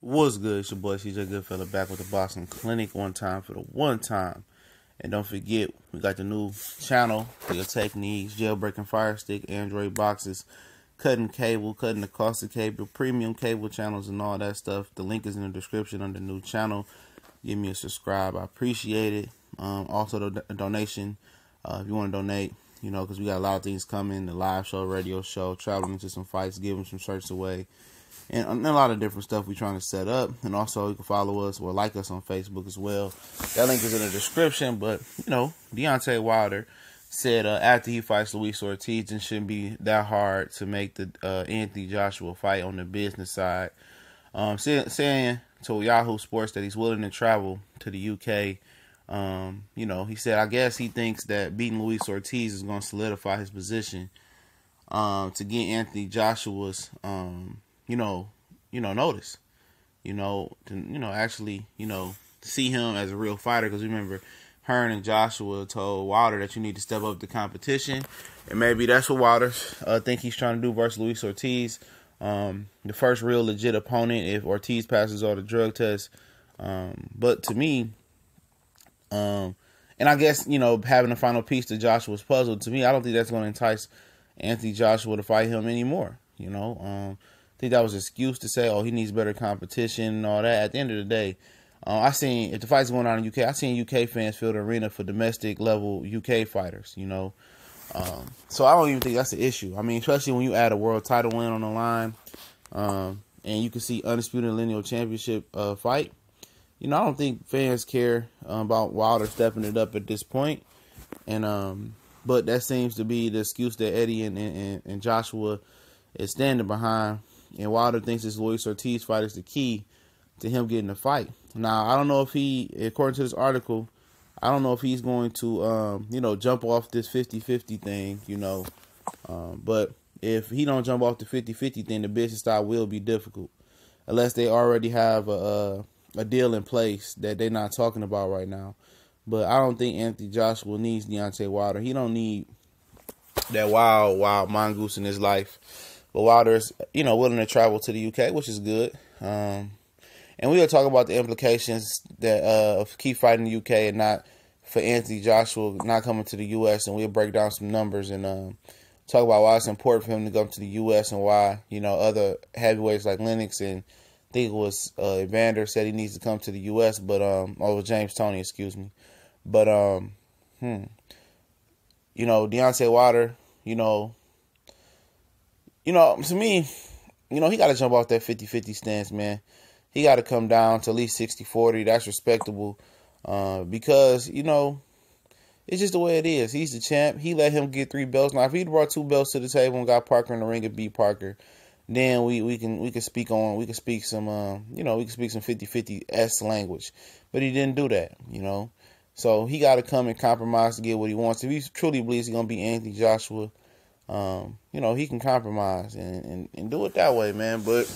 What's good? It's your boy CJ Goodfella back with the Boxing Clinic one time for the one time. And don't forget, we got the new channel for your techniques, jailbreaking fire stick, Android boxes, cutting cable, cutting the cost of cable, premium cable channels, and all that stuff. The link is in the description on the new channel. Give me a subscribe. I appreciate it. Also, the donation, if you want to donate, because we got a lot of things coming, the live show, radio show, traveling to some fights, giving some shirts away. And a lot of different stuff we're trying to set up. And also, you can follow us or like us on Facebook as well. That link is in the description. But, Deontay Wilder said after he fights Luis Ortiz, it shouldn't be that hard to make the Anthony Joshua fight on the business side. Saying to Yahoo Sports that he's willing to travel to the UK. He said, I guess he thinks that beating Luis Ortiz is going to solidify his position to get Anthony Joshua's notice, actually, see him as a real fighter. Because remember, Hearn and Joshua told Wilder that you need to step up the competition. And maybe that's what Wilder think he's trying to do versus Luis Ortiz. The first real legit opponent if Ortiz passes all the drug tests. But to me, and I guess, having a final piece to Joshua's puzzle, to me, I don't think that's going to entice Anthony Joshua to fight him anymore, I think that was an excuse to say, he needs better competition and all that. At the end of the day, I seen, if the fight's going on in the UK, I seen UK fans fill the arena for domestic level UK fighters, So I don't even think that's the issue. I mean, especially when you add a world title win on the line, and you can see undisputed lineal championship fight. I don't think fans care about Wilder stepping it up at this point. And but that seems to be the excuse that Eddie and Joshua is standing behind. And Wilder thinks this Luis Ortiz fight is the key to him getting the fight. Now, I don't know if he, according to this article, I don't know if he's going to, jump off this 50-50 thing, But if he don't jump off the 50-50 thing, the business style will be difficult. Unless they already have a deal in place that they're not talking about right now. But I don't think Anthony Joshua needs Deontay Wilder. He don't need that wild mongoose in his life. But Wilder is, willing to travel to the UK, which is good. And we'll talk about the implications that of keep fighting the UK and not for Anthony Joshua not coming to the US. And we'll break down some numbers and talk about why it's important for him to come to the US and why, other heavyweights like Lennox and I think it was Evander said he needs to come to the US. But, James Toney, excuse me. But, Deontay Wilder, to me, he got to jump off that 50-50 stance, man. He got to come down to at least 60-40. That's respectable because, it's just the way it is. He's the champ. He let him get 3 belts. Now, if he brought 2 belts to the table and got Parker in the ring and beat Parker, then we can speak some 50-50-esque language. But he didn't do that, So he got to come and compromise to get what he wants. If he truly believes he's going to be Anthony Joshua, he can compromise and do it that way, man. But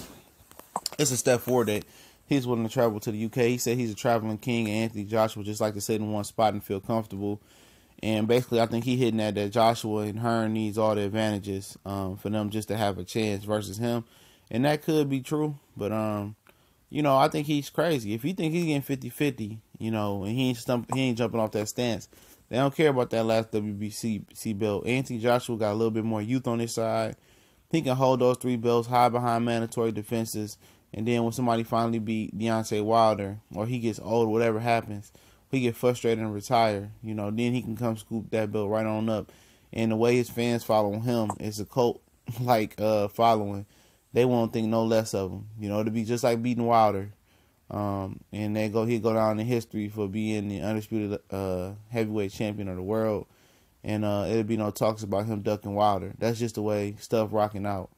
it's a step forward that he's willing to travel to the UK. He said he's a traveling king, and Anthony Joshua just like to sit in one spot and feel comfortable. And basically, I think he hitting that Joshua and Hearn needs all the advantages for them just to have a chance versus him. And that could be true. But, I think he's crazy. If he think he's getting 50-50, and he ain't jumping off that stance, they don't care about that last WBC belt. Anthony Joshua got a little bit more youth on his side. He can hold those 3 belts, hide behind mandatory defenses. And then when somebody finally beat Deontay Wilder, or he gets old, whatever happens, he get frustrated and retire, then he can come scoop that belt right on up. And the way his fans follow him is a cult-like following. They won't think no less of him. It'll be just like beating Wilder. And he'll go down in history for being the undisputed heavyweight champion of the world. And it'll be no talks about him ducking Wilder. That's just the way stuff rocking out.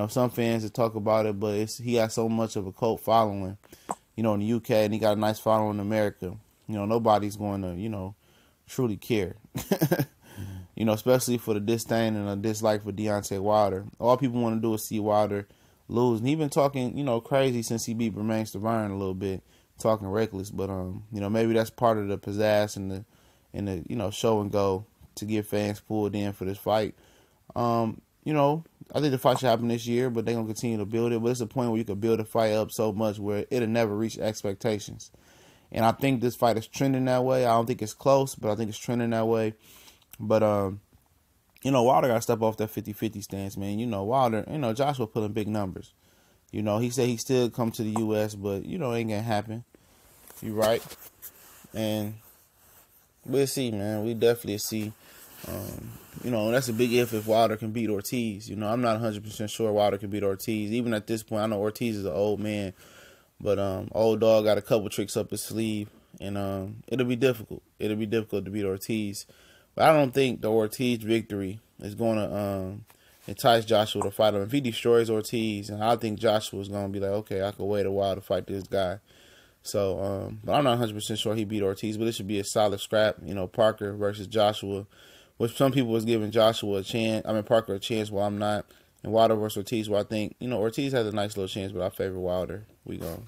Some fans that talk about it, but he got so much of a cult following, in the UK, and he got a nice following in America. Nobody's going to, truly care. Especially for the disdain and a dislike for Deontay Wilder. All people want to do is see Wilder lose. And he's been talking, crazy since he beat Bermane Stiverne a little bit, talking reckless. But, maybe that's part of the pizzazz and the show and go to get fans pulled in for this fight. I think the fight should happen this year, but they're going to continue to build it. But it's a point where you can build a fight up so much where it'll never reach expectations. And I think this fight is trending that way. I don't think it's close, but I think it's trending that way. But, Wilder got to step off that 50-50 stance, man. Wilder, Joshua put in big numbers. He said he still come to the U.S., but, ain't going to happen. You right. And we'll see, man. We definitely see. That's a big if Wilder can beat Ortiz. I'm not 100% sure Wilder can beat Ortiz. Even at this point, I know Ortiz is an old man. But old dog got a couple tricks up his sleeve. And it'll be difficult. It'll be difficult to beat Ortiz. But I don't think the Ortiz victory is going to entice Joshua to fight him. If he destroys Ortiz, and I think Joshua's going to be like, okay, I can wait a while to fight this guy. So, but I'm not 100% sure he beat Ortiz, but it should be a solid scrap. Parker versus Joshua, which some people was giving Joshua a chance. Parker a chance, while I'm not. And Wilder versus Ortiz, well, I think, Ortiz has a nice little chance, but I favor Wilder. We go.